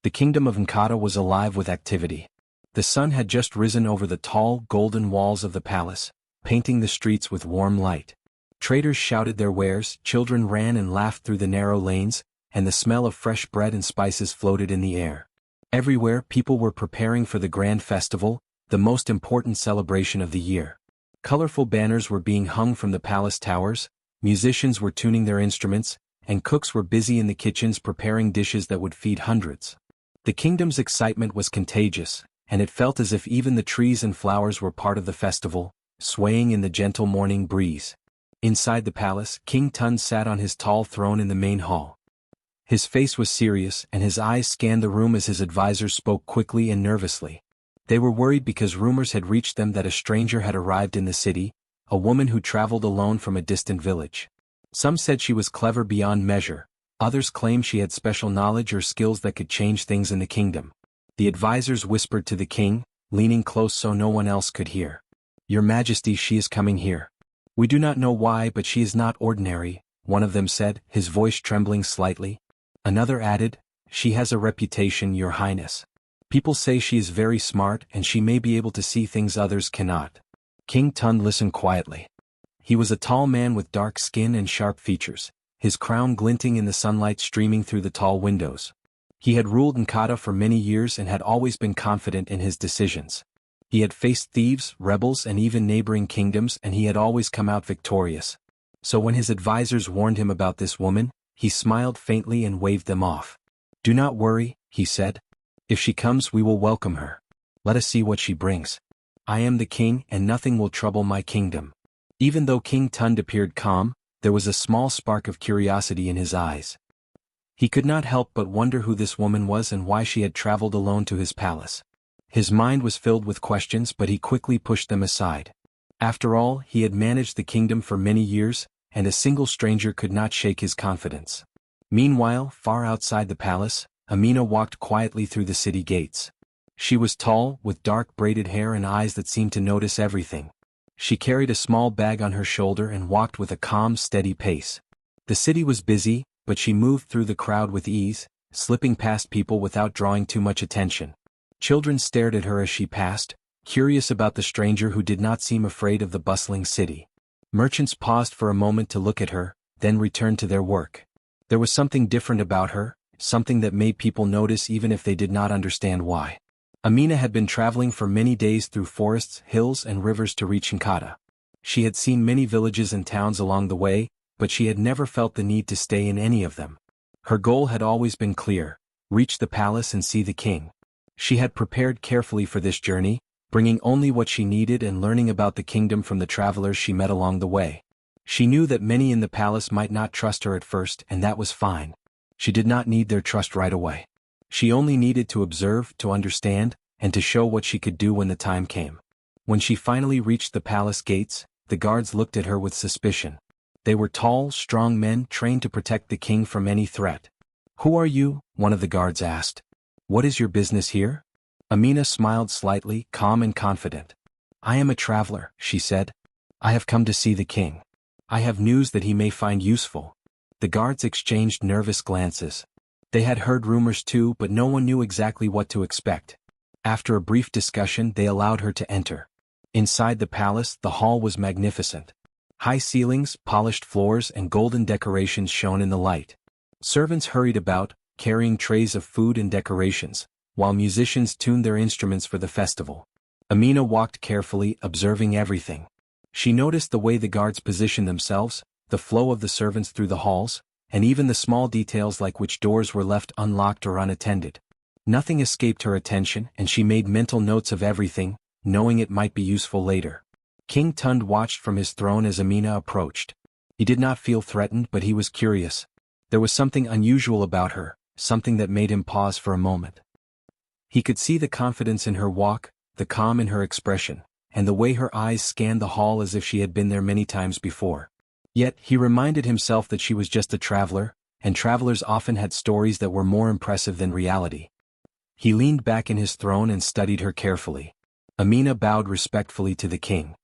The kingdom of Nkata was alive with activity. The sun had just risen over the tall, golden walls of the palace, painting the streets with warm light. Traders shouted their wares, children ran and laughed through the narrow lanes, and the smell of fresh bread and spices floated in the air. Everywhere, people were preparing for the grand festival, the most important celebration of the year. Colorful banners were being hung from the palace towers, musicians were tuning their instruments, and cooks were busy in the kitchens preparing dishes that would feed hundreds. The kingdom's excitement was contagious, and it felt as if even the trees and flowers were part of the festival, swaying in the gentle morning breeze. Inside the palace, King Tund sat on his tall throne in the main hall. His face was serious, and his eyes scanned the room as his advisors spoke quickly and nervously. They were worried because rumors had reached them that a stranger had arrived in the city, a woman who traveled alone from a distant village. Some said she was clever beyond measure, others claimed she had special knowledge or skills that could change things in the kingdom. The advisors whispered to the king, leaning close so no one else could hear. "Your Majesty, she is coming here. We do not know why, but she is not ordinary," one of them said, his voice trembling slightly. Another added, "She has a reputation, Your Highness. People say she is very smart and she may be able to see things others cannot." King Tund listened quietly. He was a tall man with dark skin and sharp features, his crown glinting in the sunlight streaming through the tall windows. He had ruled Nkata for many years and had always been confident in his decisions. He had faced thieves, rebels, and even neighboring kingdoms, and he had always come out victorious. So when his advisors warned him about this woman, he smiled faintly and waved them off. "Do not worry," he said. "If she comes, we will welcome her. Let us see what she brings. I am the king, and nothing will trouble my kingdom." Even though King Tund appeared calm, there was a small spark of curiosity in his eyes. He could not help but wonder who this woman was and why she had traveled alone to his palace. His mind was filled with questions, but he quickly pushed them aside. After all, he had managed the kingdom for many years, and a single stranger could not shake his confidence. Meanwhile, far outside the palace, Amina walked quietly through the city gates. She was tall, with dark braided hair and eyes that seemed to notice everything. She carried a small bag on her shoulder and walked with a calm, steady pace. The city was busy, but she moved through the crowd with ease, slipping past people without drawing too much attention. Children stared at her as she passed, curious about the stranger who did not seem afraid of the bustling city. Merchants paused for a moment to look at her, then returned to their work. There was something different about her, something that made people notice even if they did not understand why. Amina had been traveling for many days through forests, hills, and rivers to reach Nkata. She had seen many villages and towns along the way, but she had never felt the need to stay in any of them. Her goal had always been clear: reach the palace and see the king. She had prepared carefully for this journey, bringing only what she needed and learning about the kingdom from the travelers she met along the way. She knew that many in the palace might not trust her at first, and that was fine. She did not need their trust right away. She only needed to observe, to understand, and to show what she could do when the time came. When she finally reached the palace gates, the guards looked at her with suspicion. They were tall, strong men trained to protect the king from any threat. "Who are you?" one of the guards asked. "What is your business here?" Amina smiled slightly, calm and confident. "I am a traveler," she said. "I have come to see the king. I have news that he may find useful." The guards exchanged nervous glances. They had heard rumors too, but no one knew exactly what to expect. After a brief discussion, they allowed her to enter. Inside the palace, the hall was magnificent. High ceilings, polished floors, and golden decorations shone in the light. Servants hurried about, carrying trays of food and decorations, while musicians tuned their instruments for the festival. Amina walked carefully, observing everything. She noticed the way the guards positioned themselves, the flow of the servants through the halls, and even the small details like which doors were left unlocked or unattended. Nothing escaped her attention, and she made mental notes of everything, knowing it might be useful later. King Tund watched from his throne as Amina approached. He did not feel threatened, but he was curious. There was something unusual about her, something that made him pause for a moment. He could see the confidence in her walk, the calm in her expression, and the way her eyes scanned the hall as if she had been there many times before. Yet, he reminded himself that she was just a traveler, and travelers often had stories that were more impressive than reality. He leaned back in his throne and studied her carefully. Amina bowed respectfully to the king.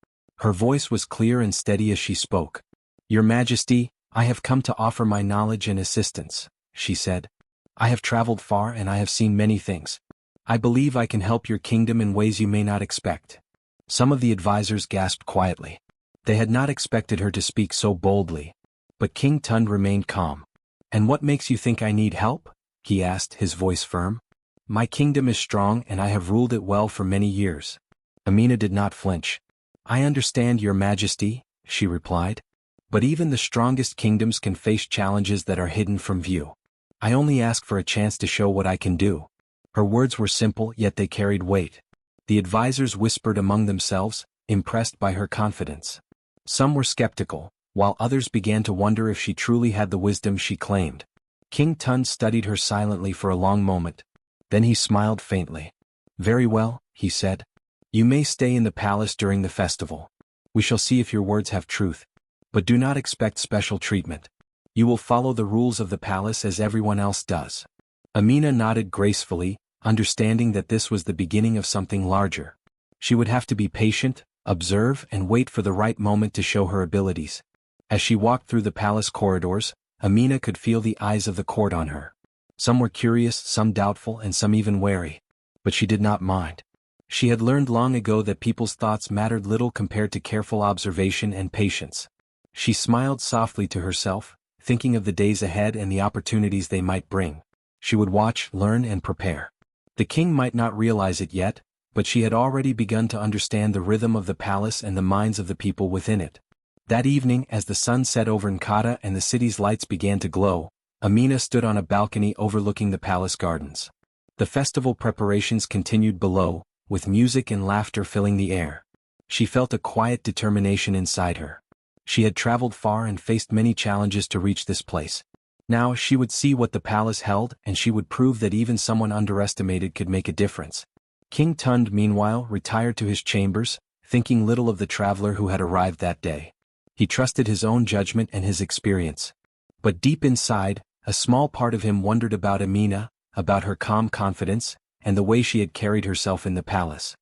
Her voice was clear and steady as she spoke. "Your Majesty, I have come to offer my knowledge and assistance," she said. I have traveled far and I have seen many things. I believe I can help your kingdom in ways you may not expect." Some of the advisors gasped quietly. They had not expected her to speak so boldly. But King Tund remained calm. "And what makes you think I need help?" he asked, his voice firm. "My kingdom is strong and I have ruled it well for many years." Amina did not flinch. "I understand, your majesty," she replied. "But even the strongest kingdoms can face challenges that are hidden from view. I only ask for a chance to show what I can do." Her words were simple, yet they carried weight. The advisors whispered among themselves, impressed by her confidence. Some were skeptical, while others began to wonder if she truly had the wisdom she claimed. King Tund studied her silently for a long moment. Then he smiled faintly. "Very well," he said. "You may stay in the palace during the festival. We shall see if your words have truth. But do not expect special treatment. You will follow the rules of the palace as everyone else does." Amina nodded gracefully, understanding that this was the beginning of something larger. She would have to be patient, observe, and wait for the right moment to show her abilities. As she walked through the palace corridors, Amina could feel the eyes of the court on her. Some were curious, some doubtful, and some even wary. But she did not mind. She had learned long ago that people's thoughts mattered little compared to careful observation and patience. She smiled softly to herself, thinking of the days ahead and the opportunities they might bring. She would watch, learn, and prepare. The king might not realize it yet, but she had already begun to understand the rhythm of the palace and the minds of the people within it. That evening, as the sun set over Nkata and the city's lights began to glow, Amina stood on a balcony overlooking the palace gardens. The festival preparations continued below, with music and laughter filling the air. She felt a quiet determination inside her. She had traveled far and faced many challenges to reach this place. Now she would see what the palace held, and she would prove that even someone underestimated could make a difference. King Tund, meanwhile, retired to his chambers, thinking little of the traveler who had arrived that day. He trusted his own judgment and his experience. But deep inside, a small part of him wondered about Amina, about her calm confidence, and the way she had carried herself in the palace.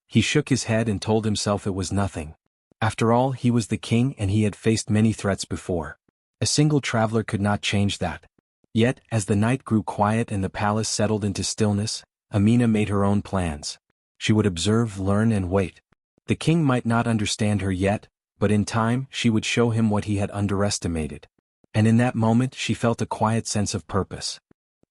He shook his head and told himself it was nothing. After all, he was the king and he had faced many threats before. A single traveler could not change that. Yet, as the night grew quiet and the palace settled into stillness, Amina made her own plans. She would observe, learn, and wait. The king might not understand her yet, but in time she would show him what he had underestimated. And in that moment she felt a quiet sense of purpose.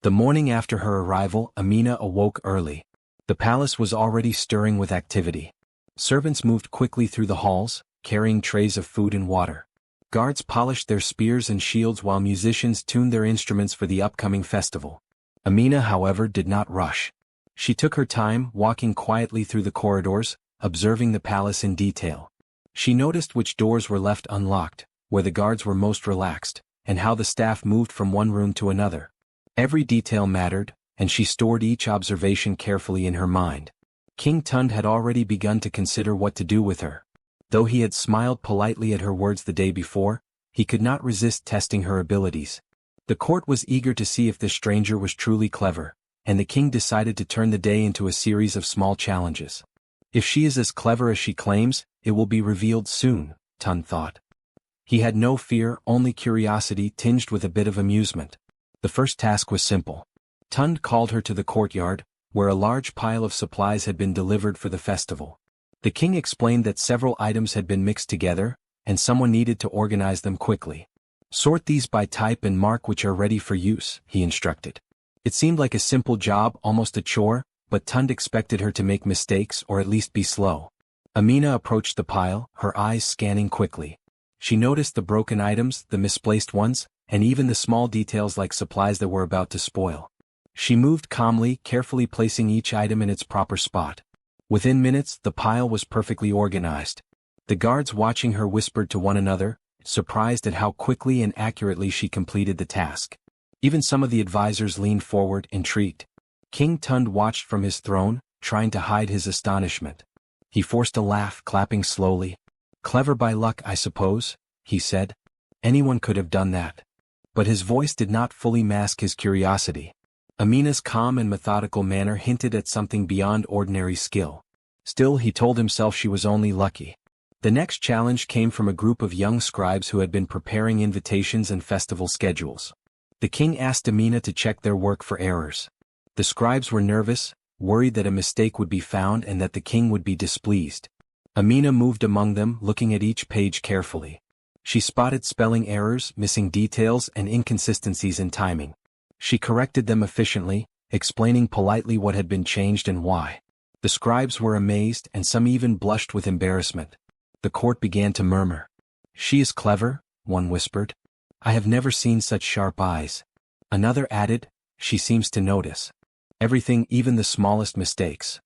The morning after her arrival, Amina awoke early. The palace was already stirring with activity. Servants moved quickly through the halls, carrying trays of food and water. Guards polished their spears and shields while musicians tuned their instruments for the upcoming festival. Amina, however, did not rush. She took her time, walking quietly through the corridors, observing the palace in detail. She noticed which doors were left unlocked, where the guards were most relaxed, and how the staff moved from one room to another. Every detail mattered, and she stored each observation carefully in her mind. King Tund had already begun to consider what to do with her. Though he had smiled politely at her words the day before, he could not resist testing her abilities. The court was eager to see if this stranger was truly clever, and the king decided to turn the day into a series of small challenges. If she is as clever as she claims, it will be revealed soon, Tund thought. He had no fear, only curiosity tinged with a bit of amusement. The first task was simple. Tund called her to the courtyard, where a large pile of supplies had been delivered for the festival. The king explained that several items had been mixed together, and someone needed to organize them quickly. "Sort these by type and mark which are ready for use," he instructed. It seemed like a simple job, almost a chore, but Tund expected her to make mistakes or at least be slow. Amina approached the pile, her eyes scanning quickly. She noticed the broken items, the misplaced ones, and even the small details like supplies that were about to spoil. She moved calmly, carefully placing each item in its proper spot. Within minutes, the pile was perfectly organized. The guards watching her whispered to one another, surprised at how quickly and accurately she completed the task. Even some of the advisors leaned forward, intrigued. King Tund watched from his throne, trying to hide his astonishment. He forced a laugh, clapping slowly. "Clever by luck, I suppose," he said. "Anyone could have done that." But his voice did not fully mask his curiosity. Amina's calm and methodical manner hinted at something beyond ordinary skill. Still, he told himself she was only lucky. The next challenge came from a group of young scribes who had been preparing invitations and festival schedules. The The king asked Amina to check their work for errors. The scribes were nervous, worried that a mistake would be found and that the king would be displeased. Amina moved among them, looking at each page carefully. She spotted spelling errors, missing details, and inconsistencies in timing. She corrected them efficiently, explaining politely what had been changed and why. The scribes were amazed, and some even blushed with embarrassment. The court began to murmur. "She is clever," one whispered. "I have never seen such sharp eyes." Another added, "She seems to notice everything, even the smallest mistakes."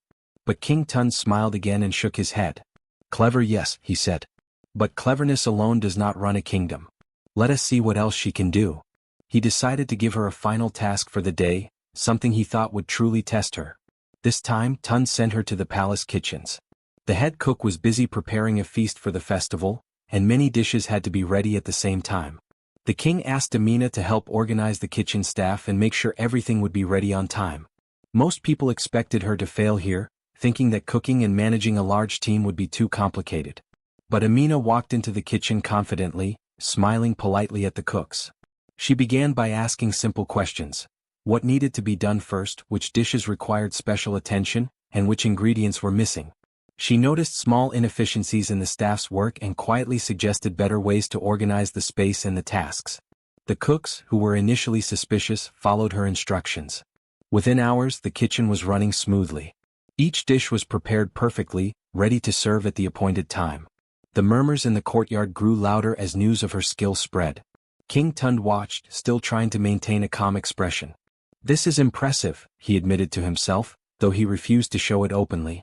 But King Tun smiled again and shook his head. "Clever, yes," he said. "But cleverness alone does not run a kingdom. Let us see what else she can do." He decided to give her a final task for the day, something he thought would truly test her. This time Tun sent her to the palace kitchens. The head cook was busy preparing a feast for the festival, and many dishes had to be ready at the same time. The king asked Amina to help organize the kitchen staff and make sure everything would be ready on time. Most people expected her to fail here, thinking that cooking and managing a large team would be too complicated. But Amina walked into the kitchen confidently, smiling politely at the cooks. She began by asking simple questions. What needed to be done first, which dishes required special attention, and which ingredients were missing. She noticed small inefficiencies in the staff's work and quietly suggested better ways to organize the space and the tasks. The cooks, who were initially suspicious, followed her instructions. Within hours, the kitchen was running smoothly. Each dish was prepared perfectly, ready to serve at the appointed time. The murmurs in the courtyard grew louder as news of her skill spread. King Tund watched, still trying to maintain a calm expression. "This is impressive," he admitted to himself, though he refused to show it openly.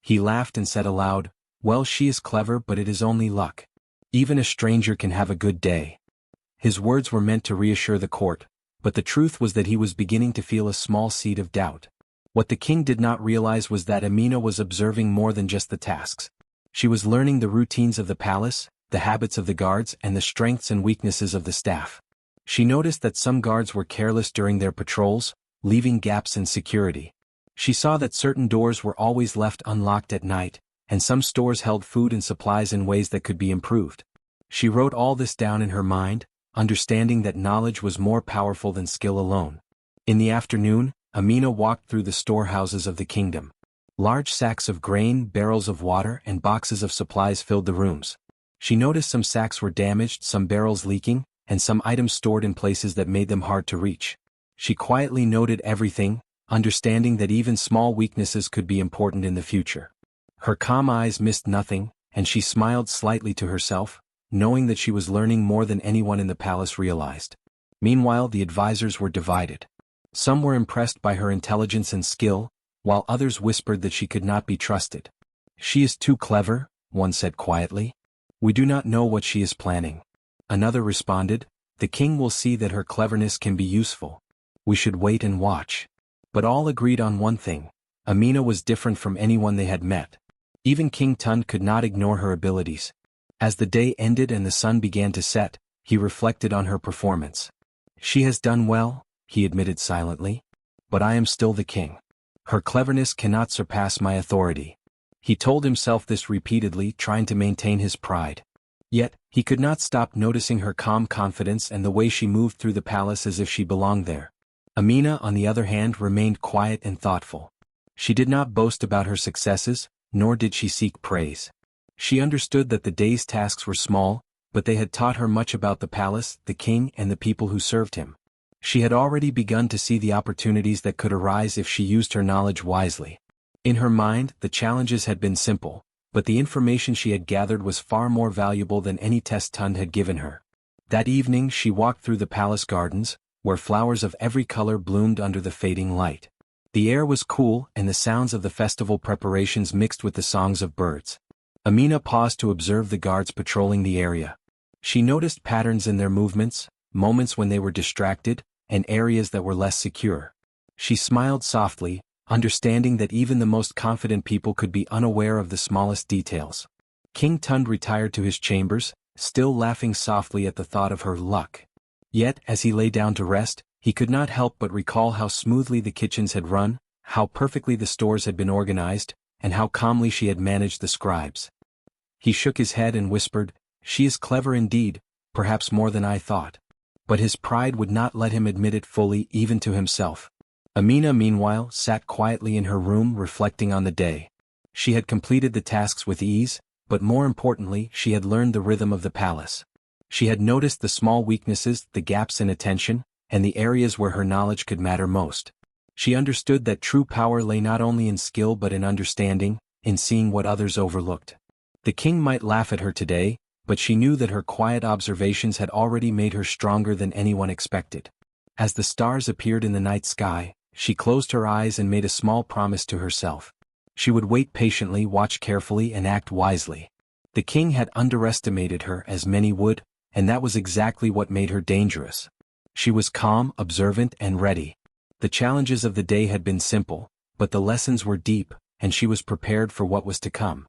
He laughed and said aloud, "Well, she is clever, but it is only luck. Even a stranger can have a good day." His words were meant to reassure the court, but the truth was that he was beginning to feel a small seed of doubt. What the king did not realize was that Amina was observing more than just the tasks. She was learning the routines of the palace, the habits of the guards, and the strengths and weaknesses of the staff. She noticed that some guards were careless during their patrols, leaving gaps in security. She saw that certain doors were always left unlocked at night, and some stores held food and supplies in ways that could be improved. She wrote all this down in her mind, understanding that knowledge was more powerful than skill alone. In the afternoon, Amina walked through the storehouses of the kingdom. Large sacks of grain, barrels of water, and boxes of supplies filled the rooms. She noticed some sacks were damaged, some barrels leaking, and some items stored in places that made them hard to reach. She quietly noted everything, understanding that even small weaknesses could be important in the future. Her calm eyes missed nothing, and she smiled slightly to herself, knowing that she was learning more than anyone in the palace realized. Meanwhile, the advisors were divided. Some were impressed by her intelligence and skill, while others whispered that she could not be trusted. "She is too clever," one said quietly. "We do not know what she is planning." Another responded, "The king will see that her cleverness can be useful. We should wait and watch." But all agreed on one thing: Amina was different from anyone they had met. Even King Tund could not ignore her abilities. As the day ended and the sun began to set, he reflected on her performance. "She has done well," he admitted silently. "But I am still the king. Her cleverness cannot surpass my authority." He told himself this repeatedly, trying to maintain his pride. Yet, he could not stop noticing her calm confidence and the way she moved through the palace as if she belonged there. Amina, on the other hand, remained quiet and thoughtful. She did not boast about her successes, nor did she seek praise. She understood that the day's tasks were small, but they had taught her much about the palace, the king, and the people who served him. She had already begun to see the opportunities that could arise if she used her knowledge wisely. In her mind, the challenges had been simple, but the information she had gathered was far more valuable than any test Tund had given her. That evening she walked through the palace gardens, where flowers of every color bloomed under the fading light. The air was cool, and the sounds of the festival preparations mixed with the songs of birds. Amina paused to observe the guards patrolling the area. She noticed patterns in their movements, moments when they were distracted, and areas that were less secure. She smiled softly, understanding that even the most confident people could be unaware of the smallest details. King Tund retired to his chambers, still laughing softly at the thought of her luck. Yet, as he lay down to rest, he could not help but recall how smoothly the kitchens had run, how perfectly the stores had been organized, and how calmly she had managed the scribes. He shook his head and whispered, "She is clever indeed, perhaps more than I thought. But his pride would not let him admit it fully even to himself. Amina, meanwhile, sat quietly in her room reflecting on the day. She had completed the tasks with ease, but more importantly, she had learned the rhythm of the palace. She had noticed the small weaknesses, the gaps in attention, and the areas where her knowledge could matter most. She understood that true power lay not only in skill but in understanding, in seeing what others overlooked. The king might laugh at her today, but she knew that her quiet observations had already made her stronger than anyone expected. As the stars appeared in the night sky, she closed her eyes and made a small promise to herself. She would wait patiently, watch carefully, and act wisely. The king had underestimated her, as many would, and that was exactly what made her dangerous. She was calm, observant, and ready. The challenges of the day had been simple, but the lessons were deep, and she was prepared for what was to come.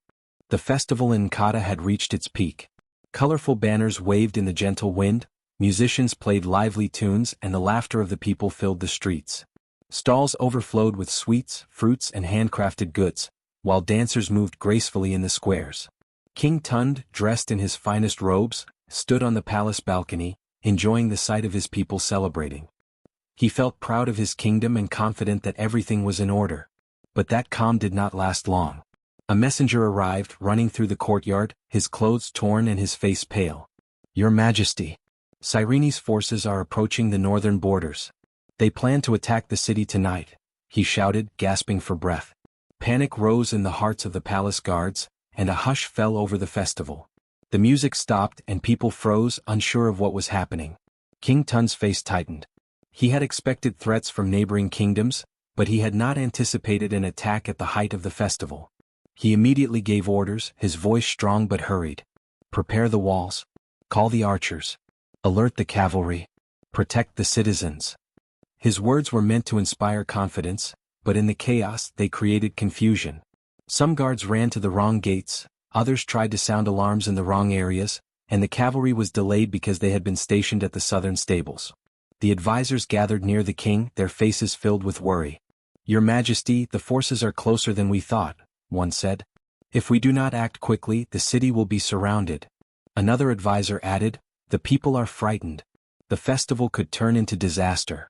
The festival in Nkata had reached its peak. Colorful banners waved in the gentle wind, musicians played lively tunes, and the laughter of the people filled the streets. Stalls overflowed with sweets, fruits, and handcrafted goods, while dancers moved gracefully in the squares. King Tund, dressed in his finest robes, stood on the palace balcony, enjoying the sight of his people celebrating. He felt proud of his kingdom and confident that everything was in order. But that calm did not last long. A messenger arrived, running through the courtyard, his clothes torn and his face pale. "Your Majesty, Cyrene's forces are approaching the northern borders. They plan to attack the city tonight," he shouted, gasping for breath. Panic rose in the hearts of the palace guards, and a hush fell over the festival. The music stopped and people froze, unsure of what was happening. King Tun's face tightened. He had expected threats from neighboring kingdoms, but he had not anticipated an attack at the height of the festival. He immediately gave orders, his voice strong but hurried. "Prepare the walls. Call the archers. Alert the cavalry. Protect the citizens." His words were meant to inspire confidence, but in the chaos they created confusion. Some guards ran to the wrong gates, others tried to sound alarms in the wrong areas, and the cavalry was delayed because they had been stationed at the southern stables. The advisors gathered near the king, their faces filled with worry. "Your Majesty, the forces are closer than we thought," one said. "If we do not act quickly, the city will be surrounded." Another advisor added, "The people are frightened. The festival could turn into disaster."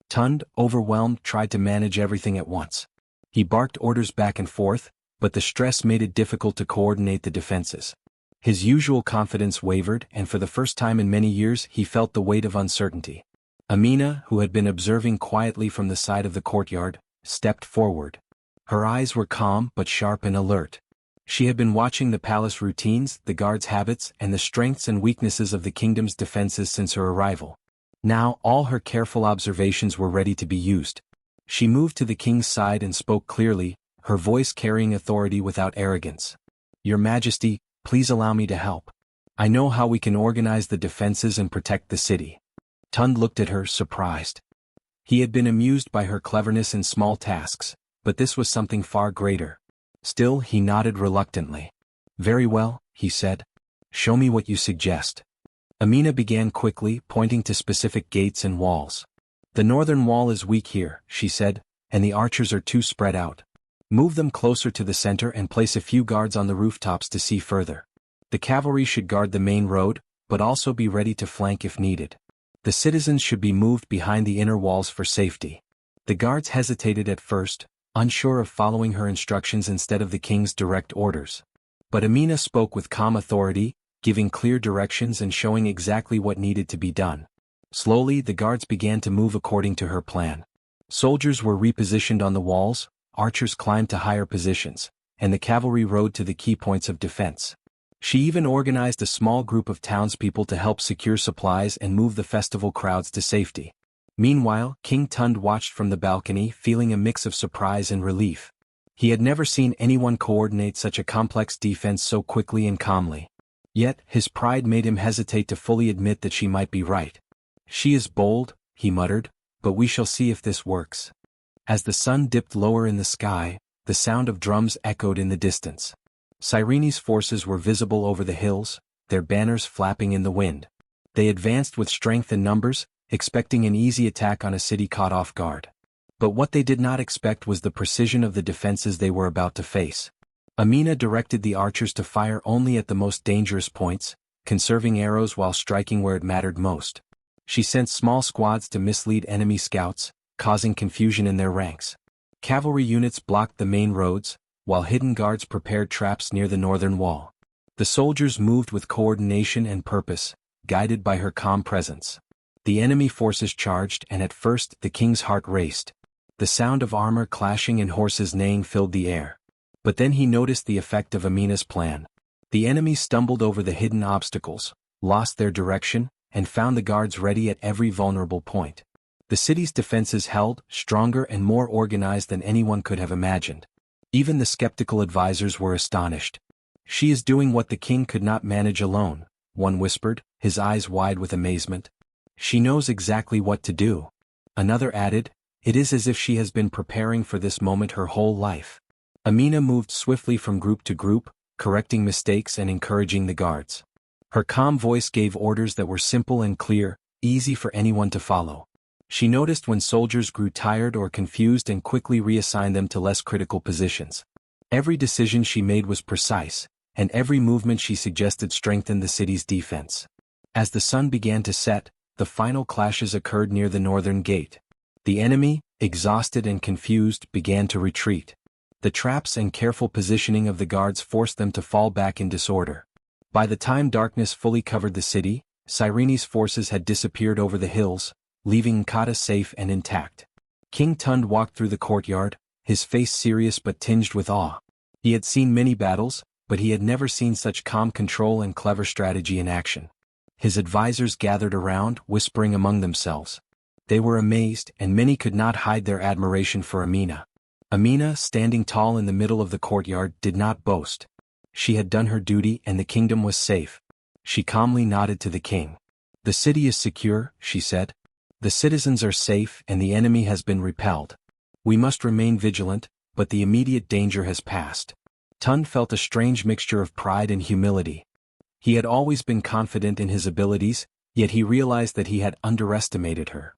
Tund, overwhelmed, tried to manage everything at once. He barked orders back and forth, but the stress made it difficult to coordinate the defenses. His usual confidence wavered, and for the first time in many years he felt the weight of uncertainty. Amina, who had been observing quietly from the side of the courtyard, stepped forward. Her eyes were calm but sharp and alert. She had been watching the palace routines, the guards' habits, and the strengths and weaknesses of the kingdom's defenses since her arrival. Now all her careful observations were ready to be used. She moved to the king's side and spoke clearly, her voice carrying authority without arrogance. "Your Majesty, please allow me to help. I know how we can organize the defenses and protect the city." Tund looked at her, surprised. He had been amused by her cleverness in small tasks, but this was something far greater. Still, he nodded reluctantly. "Very well," he said. "Show me what you suggest." Amina began quickly, pointing to specific gates and walls. "The northern wall is weak here," she said, "and the archers are too spread out. Move them closer to the center and place a few guards on the rooftops to see further. The cavalry should guard the main road, but also be ready to flank if needed. The citizens should be moved behind the inner walls for safety." The guards hesitated at first, unsure of following her instructions instead of the king's direct orders. But Amina spoke with calm authority, giving clear directions and showing exactly what needed to be done. Slowly the guards began to move according to her plan. Soldiers were repositioned on the walls, archers climbed to higher positions, and the cavalry rode to the key points of defense. She even organized a small group of townspeople to help secure supplies and move the festival crowds to safety. Meanwhile, King Tund watched from the balcony, feeling a mix of surprise and relief. He had never seen anyone coordinate such a complex defense so quickly and calmly. Yet, his pride made him hesitate to fully admit that she might be right. "She is bold," he muttered, "but we shall see if this works." As the sun dipped lower in the sky, the sound of drums echoed in the distance. Cyrene's forces were visible over the hills, their banners flapping in the wind. They advanced with strength and numbers, expecting an easy attack on a city caught off guard. But what they did not expect was the precision of the defenses they were about to face. Amina directed the archers to fire only at the most dangerous points, conserving arrows while striking where it mattered most. She sent small squads to mislead enemy scouts, causing confusion in their ranks. Cavalry units blocked the main roads, while hidden guards prepared traps near the northern wall. The soldiers moved with coordination and purpose, guided by her calm presence. The enemy forces charged, and at first the king's heart raced. The sound of armor clashing and horses neighing filled the air. But then he noticed the effect of Amina's plan. The enemy stumbled over the hidden obstacles, lost their direction, and found the guards ready at every vulnerable point. The city's defenses held, stronger and more organized than anyone could have imagined. Even the skeptical advisors were astonished. "She is doing what the king could not manage alone," one whispered, his eyes wide with amazement. "She knows exactly what to do." Another added, "It is as if she has been preparing for this moment her whole life." Amina moved swiftly from group to group, correcting mistakes and encouraging the guards. Her calm voice gave orders that were simple and clear, easy for anyone to follow. She noticed when soldiers grew tired or confused and quickly reassigned them to less critical positions. Every decision she made was precise, and every movement she suggested strengthened the city's defense. As the sun began to set, the final clashes occurred near the northern gate. The enemy, exhausted and confused, began to retreat. The traps and careful positioning of the guards forced them to fall back in disorder. By the time darkness fully covered the city, Cyrene's forces had disappeared over the hills, leaving Nkata safe and intact. King Tund walked through the courtyard, his face serious but tinged with awe. He had seen many battles, but he had never seen such calm control and clever strategy in action. His advisors gathered around, whispering among themselves. They were amazed, and many could not hide their admiration for Amina. Amina, standing tall in the middle of the courtyard, did not boast. She had done her duty and the kingdom was safe. She calmly nodded to the king. "The city is secure," she said. "The citizens are safe and the enemy has been repelled. We must remain vigilant, but the immediate danger has passed." Tund felt a strange mixture of pride and humility. He had always been confident in his abilities, yet he realized that he had underestimated her.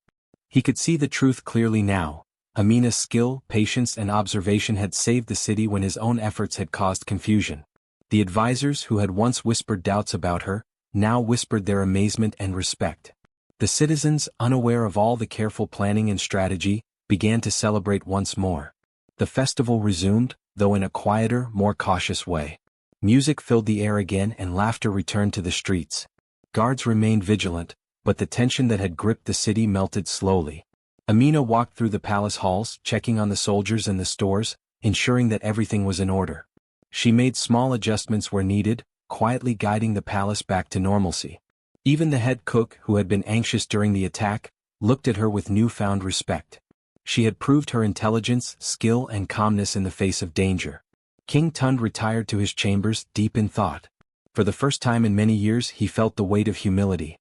He could see the truth clearly now. Amina's skill, patience and observation had saved the city when his own efforts had caused confusion. The advisors who had once whispered doubts about her, now whispered their amazement and respect. The citizens, unaware of all the careful planning and strategy, began to celebrate once more. The festival resumed, though in a quieter, more cautious way. Music filled the air again and laughter returned to the streets. Guards remained vigilant, but the tension that had gripped the city melted slowly. Amina walked through the palace halls, checking on the soldiers and the stores, ensuring that everything was in order. She made small adjustments where needed, quietly guiding the palace back to normalcy. Even the head cook, who had been anxious during the attack, looked at her with newfound respect. She had proved her intelligence, skill and calmness in the face of danger. King Tund retired to his chambers, deep in thought. For the first time in many years he felt the weight of humility.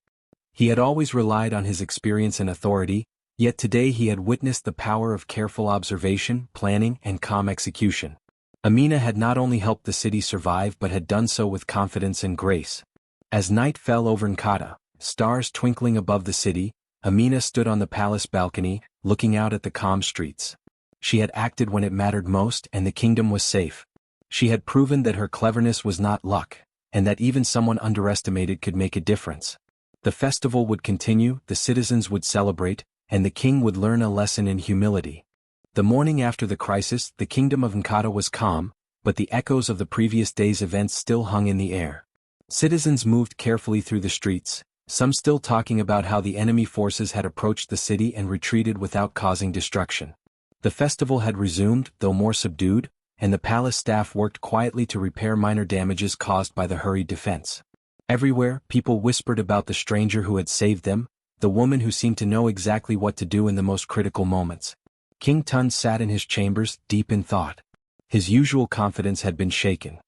He had always relied on his experience and authority, yet today he had witnessed the power of careful observation, planning and calm execution. Amina had not only helped the city survive but had done so with confidence and grace. As night fell over Nkata, stars twinkling above the city, Amina stood on the palace balcony, looking out at the calm streets. She had acted when it mattered most and the kingdom was safe. She had proven that her cleverness was not luck, and that even someone underestimated could make a difference. The festival would continue, the citizens would celebrate, and the king would learn a lesson in humility. The morning after the crisis, the kingdom of Nkata was calm, but the echoes of the previous day's events still hung in the air. Citizens moved carefully through the streets, some still talking about how the enemy forces had approached the city and retreated without causing destruction. The festival had resumed, though more subdued, and the palace staff worked quietly to repair minor damages caused by the hurried defense. Everywhere, people whispered about the stranger who had saved them, the woman who seemed to know exactly what to do in the most critical moments. King Tund sat in his chambers, deep in thought. His usual confidence had been shaken.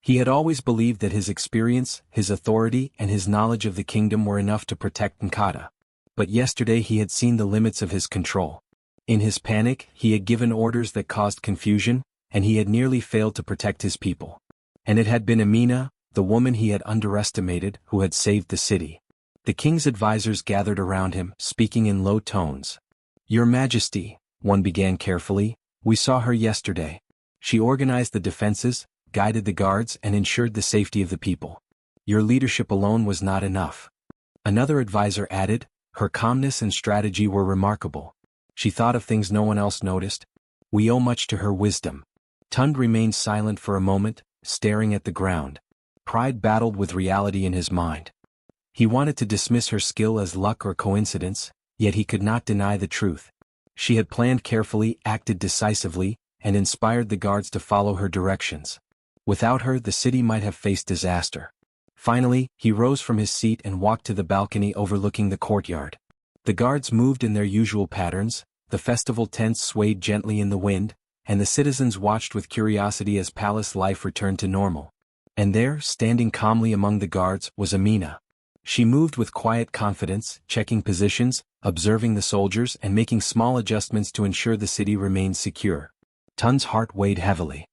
He had always believed that his experience, his authority, and his knowledge of the kingdom were enough to protect Nkata. But yesterday he had seen the limits of his control. In his panic, he had given orders that caused confusion, and he had nearly failed to protect his people. And it had been Amina, the woman he had underestimated, who had saved the city. The king's advisors gathered around him, speaking in low tones. "Your Majesty," one began carefully, "we saw her yesterday. She organized the defenses, guided the guards and ensured the safety of the people. Your leadership alone was not enough." Another advisor added, Her calmness and strategy were remarkable. She thought of things no one else noticed. We owe much to her wisdom. Tund remained silent for a moment, staring at the ground. Pride battled with reality in his mind. He wanted to dismiss her skill as luck or coincidence, yet he could not deny the truth. She had planned carefully, acted decisively, and inspired the guards to follow her directions. Without her, the city might have faced disaster. Finally, he rose from his seat and walked to the balcony overlooking the courtyard. The guards moved in their usual patterns, the festival tents swayed gently in the wind, and the citizens watched with curiosity as palace life returned to normal. And there, standing calmly among the guards, was Amina. She moved with quiet confidence, checking positions, observing the soldiers and making small adjustments to ensure the city remained secure. Tund's heart weighed heavily.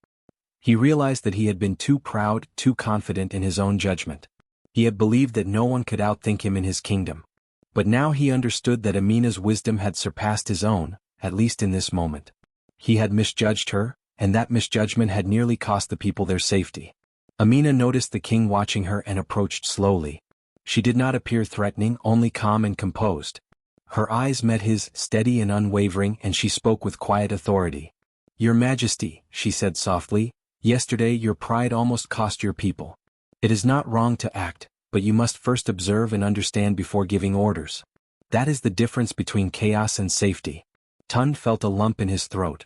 He realized that he had been too proud, too confident in his own judgment. He had believed that no one could outthink him in his kingdom. But now he understood that Amina's wisdom had surpassed his own, at least in this moment. He had misjudged her, and that misjudgment had nearly cost the people their safety. Amina noticed the king watching her and approached slowly. She did not appear threatening, only calm and composed. Her eyes met his, steady and unwavering, and she spoke with quiet authority. "Your Majesty," she said softly, "yesterday your pride almost cost your people. It is not wrong to act, but you must first observe and understand before giving orders. That is the difference between chaos and safety." Tund felt a lump in his throat.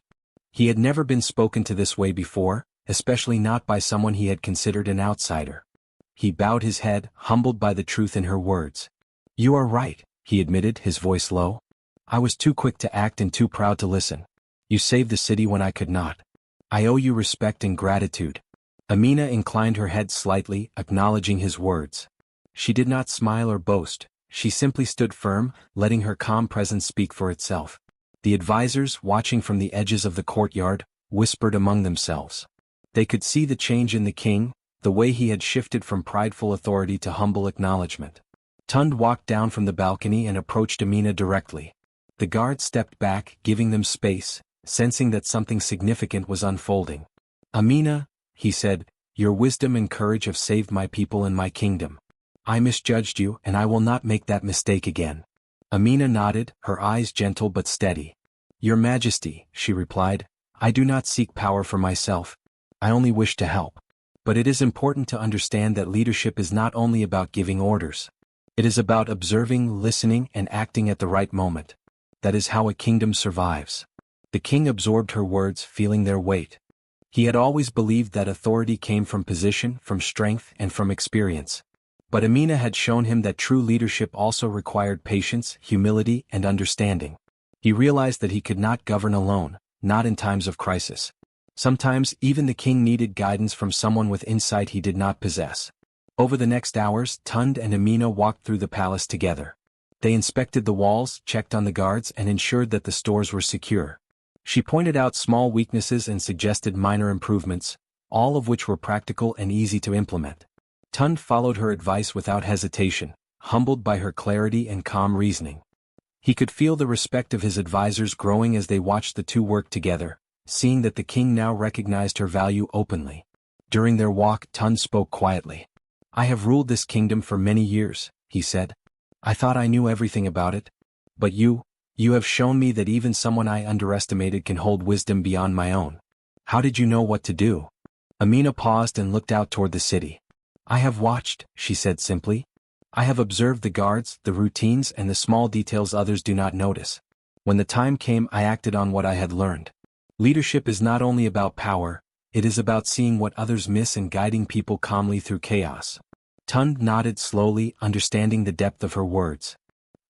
He had never been spoken to this way before, especially not by someone he had considered an outsider. He bowed his head, humbled by the truth in her words. "You are right," he admitted, his voice low. "I was too quick to act and too proud to listen. You saved the city when I could not. I owe you respect and gratitude." Amina inclined her head slightly, acknowledging his words. She did not smile or boast, she simply stood firm, letting her calm presence speak for itself. The advisors, watching from the edges of the courtyard, whispered among themselves. They could see the change in the king, the way he had shifted from prideful authority to humble acknowledgement. Tund walked down from the balcony and approached Amina directly. The guard stepped back, giving them space, sensing that something significant was unfolding. "Amina," he said, "your wisdom and courage have saved my people and my kingdom. I misjudged you, and I will not make that mistake again." Amina nodded, her eyes gentle but steady. "Your Majesty," she replied, "I do not seek power for myself. I only wish to help. But it is important to understand that leadership is not only about giving orders. It is about observing, listening, and acting at the right moment. That is how a kingdom survives." The king absorbed her words, feeling their weight. He had always believed that authority came from position, from strength, and from experience. But Amina had shown him that true leadership also required patience, humility, and understanding. He realized that he could not govern alone, not in times of crisis. Sometimes, even the king needed guidance from someone with insight he did not possess. Over the next hours, Tund and Amina walked through the palace together. They inspected the walls, checked on the guards, and ensured that the stores were secure. She pointed out small weaknesses and suggested minor improvements, all of which were practical and easy to implement. Tund followed her advice without hesitation, humbled by her clarity and calm reasoning. He could feel the respect of his advisors growing as they watched the two work together, seeing that the king now recognized her value openly. During their walk, Tund spoke quietly. "I have ruled this kingdom for many years," he said. "I thought I knew everything about it. But you have shown me that even someone I underestimated can hold wisdom beyond my own. How did you know what to do?" Amina paused and looked out toward the city. "I have watched," she said simply. "I have observed the guards, the routines, and the small details others do not notice. When the time came, I acted on what I had learned. Leadership is not only about power, it is about seeing what others miss and guiding people calmly through chaos." Tund nodded slowly, understanding the depth of her words.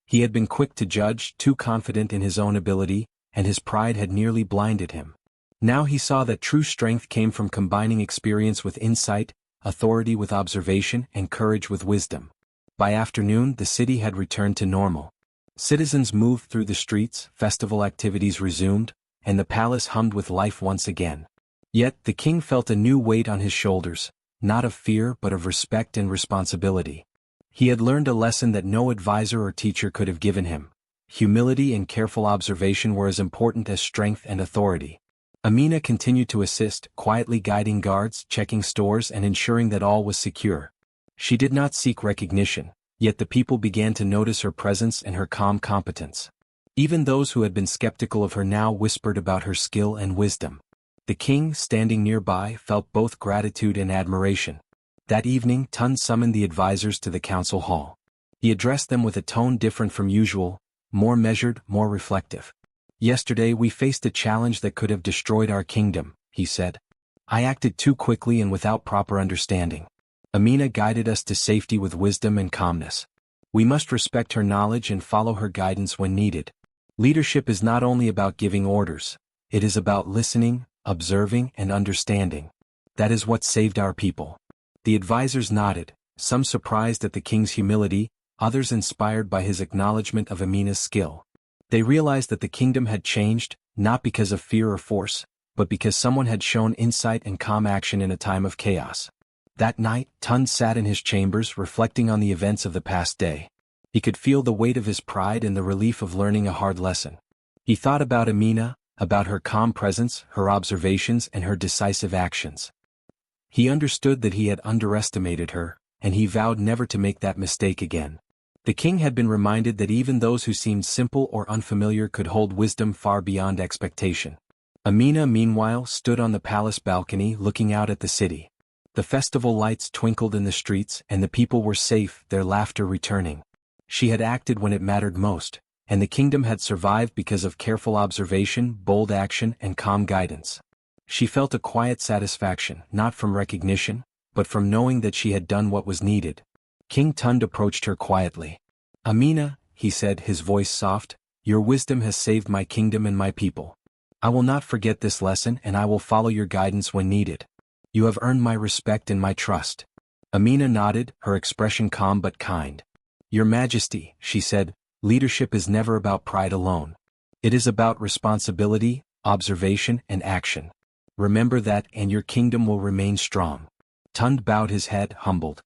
He had been quick to judge, too confident in his own ability, and his pride had nearly blinded him. Now he saw that true strength came from combining experience with insight, authority with observation, and courage with wisdom. By afternoon, the city had returned to normal. Citizens moved through the streets, festival activities resumed, and the palace hummed with life once again. Yet, the king felt a new weight on his shoulders, not of fear but of respect and responsibility. He had learned a lesson that no advisor or teacher could have given him. Humility and careful observation were as important as strength and authority. Amina continued to assist, quietly guiding guards, checking stores, and ensuring that all was secure. She did not seek recognition, Yet the people began to notice her presence and her calm competence. Even those who had been skeptical of her now whispered about her skill and wisdom. The king, standing nearby, felt both gratitude and admiration. That evening, Tun summoned the advisors to the council hall. He addressed them with a tone different from usual, more measured, more reflective. "Yesterday we faced a challenge that could have destroyed our kingdom," he said. "I acted too quickly and without proper understanding. Amina guided us to safety with wisdom and calmness. We must respect her knowledge and follow her guidance when needed. Leadership is not only about giving orders, it is about listening, observing, and understanding. That is what saved our people." The advisors nodded, some surprised at the king's humility, others inspired by his acknowledgement of Amina's skill. They realized that the kingdom had changed, not because of fear or force, but because someone had shown insight and calm action in a time of chaos. That night, Tun sat in his chambers reflecting on the events of the past day. He could feel the weight of his pride and the relief of learning a hard lesson. He thought about Amina, about her calm presence, her observations, and her decisive actions. He understood that he had underestimated her, and he vowed never to make that mistake again. The king had been reminded that even those who seemed simple or unfamiliar could hold wisdom far beyond expectation. Amina, meanwhile, stood on the palace balcony looking out at the city. The festival lights twinkled in the streets, and the people were safe, their laughter returning. She had acted when it mattered most, and the kingdom had survived because of careful observation, bold action, and calm guidance. She felt a quiet satisfaction, not from recognition, but from knowing that she had done what was needed. King Tund approached her quietly. "Amina," he said, his voice soft, "your wisdom has saved my kingdom and my people. I will not forget this lesson, and I will follow your guidance when needed. You have earned my respect and my trust." Amina nodded, her expression calm but kind. "Your Majesty," she said, "leadership is never about pride alone. It is about responsibility, observation, and action. Remember that, and your kingdom will remain strong." Tund bowed his head, humbled.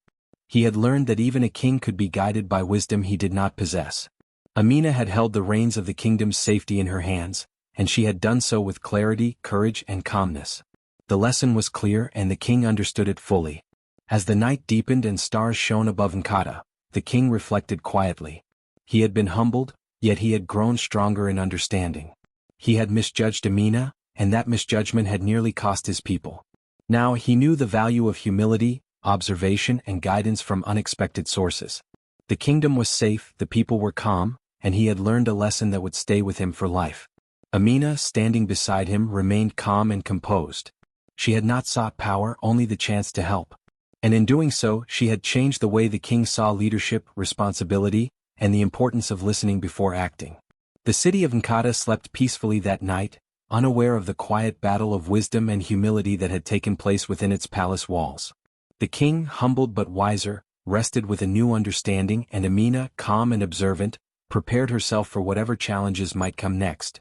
He had learned that even a king could be guided by wisdom he did not possess. Amina had held the reins of the kingdom's safety in her hands, and she had done so with clarity, courage, and calmness. The lesson was clear, and the king understood it fully. As the night deepened and stars shone above Nkata, the king reflected quietly. He had been humbled, yet he had grown stronger in understanding. He had misjudged Amina, and that misjudgment had nearly cost his people. Now he knew the value of humility, observation, and guidance from unexpected sources. The kingdom was safe, the people were calm, and he had learned a lesson that would stay with him for life. Amina, standing beside him, remained calm and composed. She had not sought power, only the chance to help. And in doing so, she had changed the way the king saw leadership, responsibility, and the importance of listening before acting. The city of Nkata slept peacefully that night, unaware of the quiet battle of wisdom and humility that had taken place within its palace walls. The king, humbled but wiser, rested with a new understanding, and Amina, calm and observant, prepared herself for whatever challenges might come next.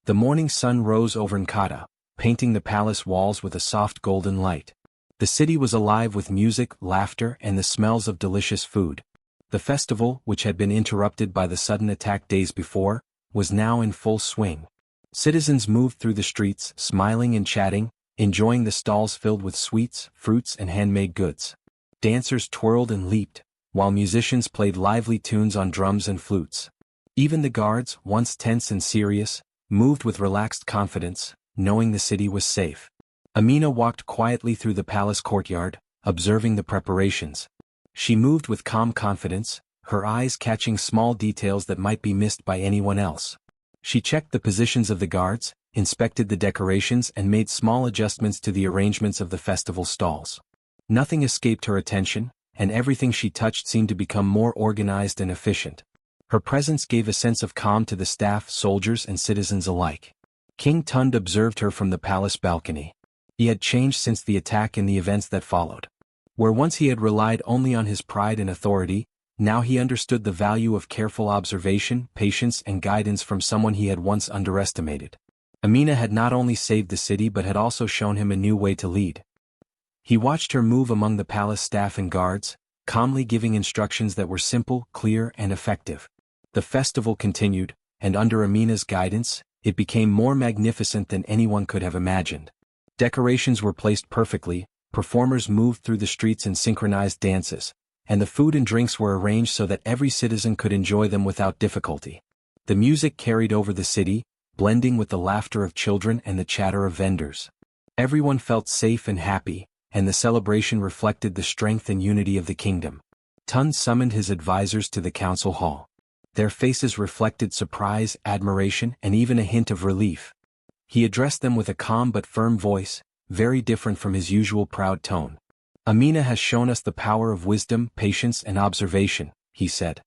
The morning sun rose over Nkata, painting the palace walls with a soft golden light. The city was alive with music, laughter, and the smells of delicious food. The festival, which had been interrupted by the sudden attack days before, was now in full swing. Citizens moved through the streets, smiling and chatting, enjoying the stalls filled with sweets, fruits, and handmade goods. Dancers twirled and leaped, while musicians played lively tunes on drums and flutes. Even the guards, once tense and serious, moved with relaxed confidence, knowing the city was safe. Amina walked quietly through the palace courtyard, observing the preparations. She moved with calm confidence, her eyes catching small details that might be missed by anyone else. She checked the positions of the guards, inspected the decorations, and made small adjustments to the arrangements of the festival stalls. Nothing escaped her attention, and everything she touched seemed to become more organized and efficient. Her presence gave a sense of calm to the staff, soldiers, and citizens alike. King Tund observed her from the palace balcony. He had changed since the attack and the events that followed. Where once he had relied only on his pride and authority, now he understood the value of careful observation, patience, and guidance from someone he had once underestimated. Amina had not only saved the city but had also shown him a new way to lead. He watched her move among the palace staff and guards, calmly giving instructions that were simple, clear, and effective. The festival continued, and under Amina's guidance, it became more magnificent than anyone could have imagined. Decorations were placed perfectly, performers moved through the streets in synchronized dances, and the food and drinks were arranged so that every citizen could enjoy them without difficulty. The music carried over the city, blending with the laughter of children and the chatter of vendors. Everyone felt safe and happy, and the celebration reflected the strength and unity of the kingdom. Tun summoned his advisors to the council hall. Their faces reflected surprise, admiration, and even a hint of relief. He addressed them with a calm but firm voice, very different from his usual proud tone. "Amina has shown us the power of wisdom, patience, and observation," he said.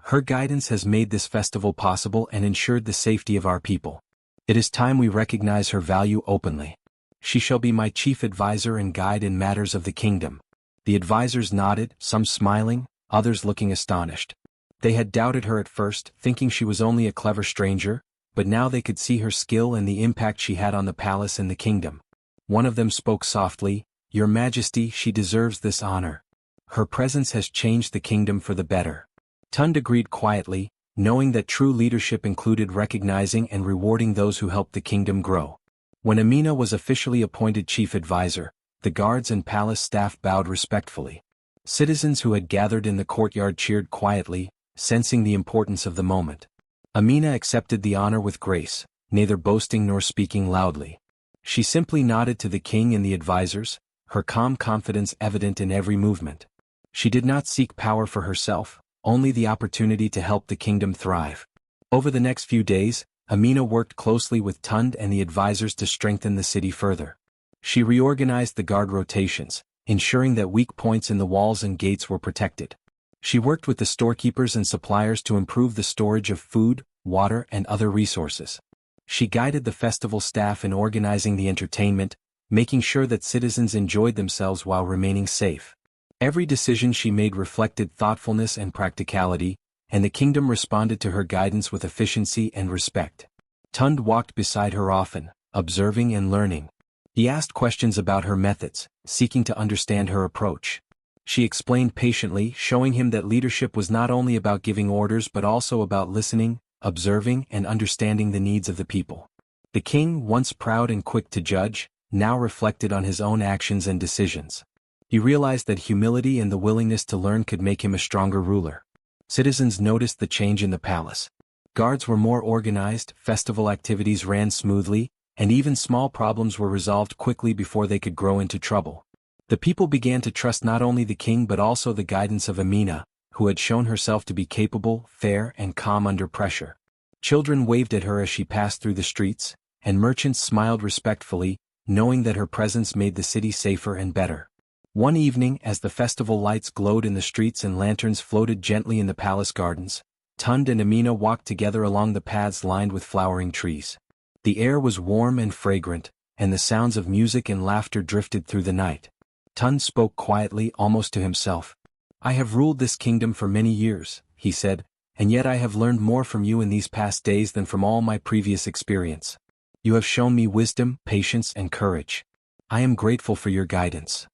"Her guidance has made this festival possible and ensured the safety of our people. It is time we recognize her value openly. She shall be my chief advisor and guide in matters of the kingdom." The advisors nodded, some smiling, others looking astonished. They had doubted her at first, thinking she was only a clever stranger, but now they could see her skill and the impact she had on the palace and the kingdom. One of them spoke softly, "Your Majesty, she deserves this honor. Her presence has changed the kingdom for the better." Tund agreed quietly, knowing that true leadership included recognizing and rewarding those who helped the kingdom grow. When Amina was officially appointed chief advisor, the guards and palace staff bowed respectfully. Citizens who had gathered in the courtyard cheered quietly, sensing the importance of the moment. Amina accepted the honor with grace, neither boasting nor speaking loudly. She simply nodded to the king and the advisors, her calm confidence evident in every movement. She did not seek power for herself, only the opportunity to help the kingdom thrive. Over the next few days, Amina worked closely with Tund and the advisors to strengthen the city further. She reorganized the guard rotations, ensuring that weak points in the walls and gates were protected. She worked with the storekeepers and suppliers to improve the storage of food, water, and other resources. She guided the festival staff in organizing the entertainment, making sure that citizens enjoyed themselves while remaining safe. Every decision she made reflected thoughtfulness and practicality, and the kingdom responded to her guidance with efficiency and respect. Tund walked beside her often, observing and learning. He asked questions about her methods, seeking to understand her approach. She explained patiently, showing him that leadership was not only about giving orders but also about listening, observing, and understanding the needs of the people. The king, once proud and quick to judge, now reflected on his own actions and decisions. He realized that humility and the willingness to learn could make him a stronger ruler. Citizens noticed the change in the palace. Guards were more organized, festival activities ran smoothly, and even small problems were resolved quickly before they could grow into trouble. The people began to trust not only the king but also the guidance of Amina, who had shown herself to be capable, fair, and calm under pressure. Children waved at her as she passed through the streets, and merchants smiled respectfully, knowing that her presence made the city safer and better. One evening, as the festival lights glowed in the streets and lanterns floated gently in the palace gardens, Tund and Amina walked together along the paths lined with flowering trees. The air was warm and fragrant, and the sounds of music and laughter drifted through the night. Tund spoke quietly, almost to himself. "I have ruled this kingdom for many years," he said, "and yet I have learned more from you in these past days than from all my previous experience. You have shown me wisdom, patience, and courage. I am grateful for your guidance."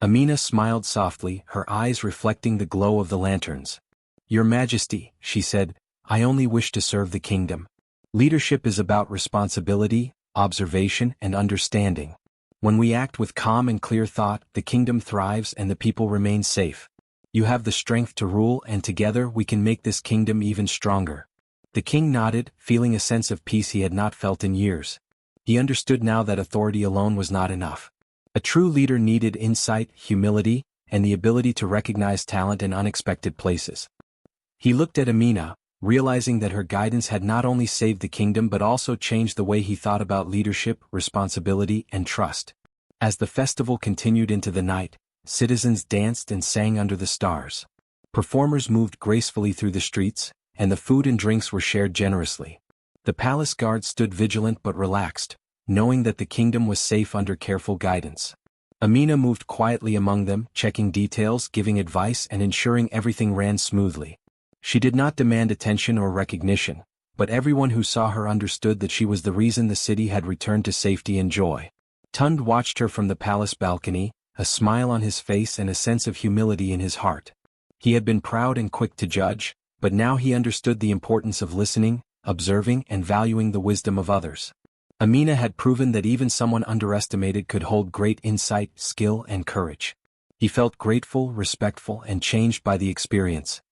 Amina smiled softly, her eyes reflecting the glow of the lanterns. "Your Majesty," she said, "I only wish to serve the kingdom. Leadership is about responsibility, observation, and understanding. When we act with calm and clear thought, the kingdom thrives and the people remain safe. You have the strength to rule, and together we can make this kingdom even stronger." The king nodded, feeling a sense of peace he had not felt in years. He understood now that authority alone was not enough. A true leader needed insight, humility, and the ability to recognize talent in unexpected places. He looked at Amina, realizing that her guidance had not only saved the kingdom but also changed the way he thought about leadership, responsibility, and trust. As the festival continued into the night, citizens danced and sang under the stars. Performers moved gracefully through the streets, and the food and drinks were shared generously. The palace guards stood vigilant but relaxed, knowing that the kingdom was safe under careful guidance. Amina moved quietly among them, checking details, giving advice, and ensuring everything ran smoothly. She did not demand attention or recognition, but everyone who saw her understood that she was the reason the city had returned to safety and joy. Tund watched her from the palace balcony, a smile on his face and a sense of humility in his heart. He had been proud and quick to judge, but now he understood the importance of listening, observing, and valuing the wisdom of others. Amina had proven that even someone underestimated could hold great insight, skill, and courage. He felt grateful, respectful, and changed by the experience.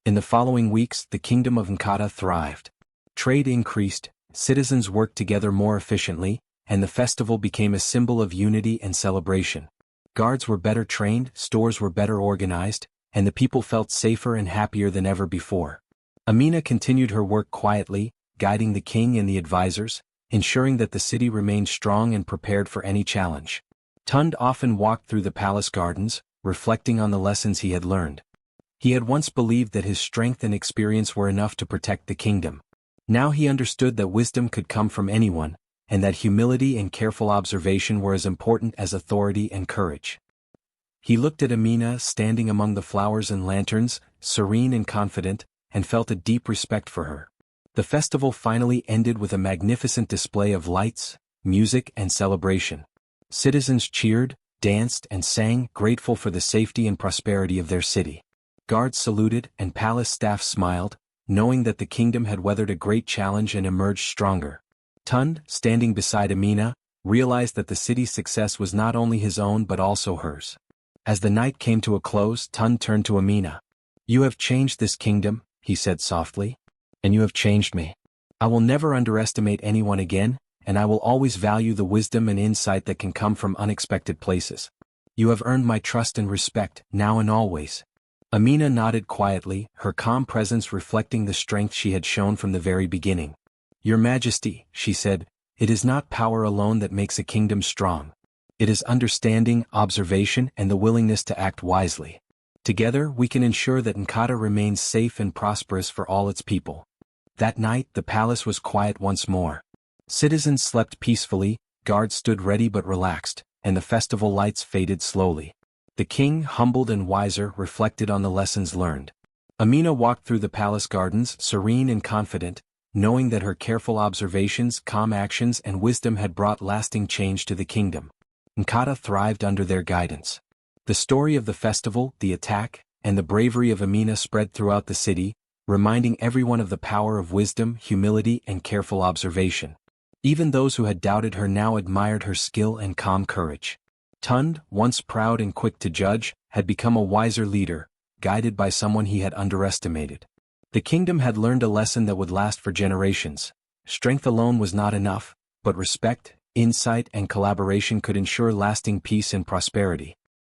In the following weeks, the kingdom of Nkata thrived. Trade increased, citizens worked together more efficiently, and the festival became a symbol of unity and celebration. Guards were better trained, stores were better organized, and the people felt safer and happier than ever before. Amina continued her work quietly, guiding the king and the advisors, ensuring that the city remained strong and prepared for any challenge. Tund often walked through the palace gardens, reflecting on the lessons he had learned. He had once believed that his strength and experience were enough to protect the kingdom. Now he understood that wisdom could come from anyone, and that humility and careful observation were as important as authority and courage. He looked at Amina standing among the flowers and lanterns, serene and confident, and felt a deep respect for her. The festival finally ended with a magnificent display of lights, music, and celebration. Citizens cheered, danced, and sang, grateful for the safety and prosperity of their city. Guards saluted, and palace staff smiled, knowing that the kingdom had weathered a great challenge and emerged stronger. Tund, standing beside Amina, realized that the city's success was not only his own but also hers. As the night came to a close, Tund turned to Amina. "You have changed this kingdom," he said softly. "And you have changed me. I will never underestimate anyone again, and I will always value the wisdom and insight that can come from unexpected places. You have earned my trust and respect, now and always." Amina nodded quietly, her calm presence reflecting the strength she had shown from the very beginning. "Your Majesty," she said, "it is not power alone that makes a kingdom strong. It is understanding, observation, and the willingness to act wisely. Together we can ensure that Nkata remains safe and prosperous for all its people." That night the palace was quiet once more. Citizens slept peacefully, guards stood ready but relaxed, and the festival lights faded slowly. The king, humbled and wiser, reflected on the lessons learned. Amina walked through the palace gardens, serene and confident, knowing that her careful observations, calm actions, and wisdom had brought lasting change to the kingdom. Nkata thrived under their guidance. The story of the festival, the attack, and the bravery of Amina spread throughout the city, reminding everyone of the power of wisdom, humility, and careful observation. Even those who had doubted her now admired her skill and calm courage. Tund, once proud and quick to judge, had become a wiser leader, guided by someone he had underestimated. The kingdom had learned a lesson that would last for generations. Strength alone was not enough, but respect, insight, and collaboration could ensure lasting peace and prosperity.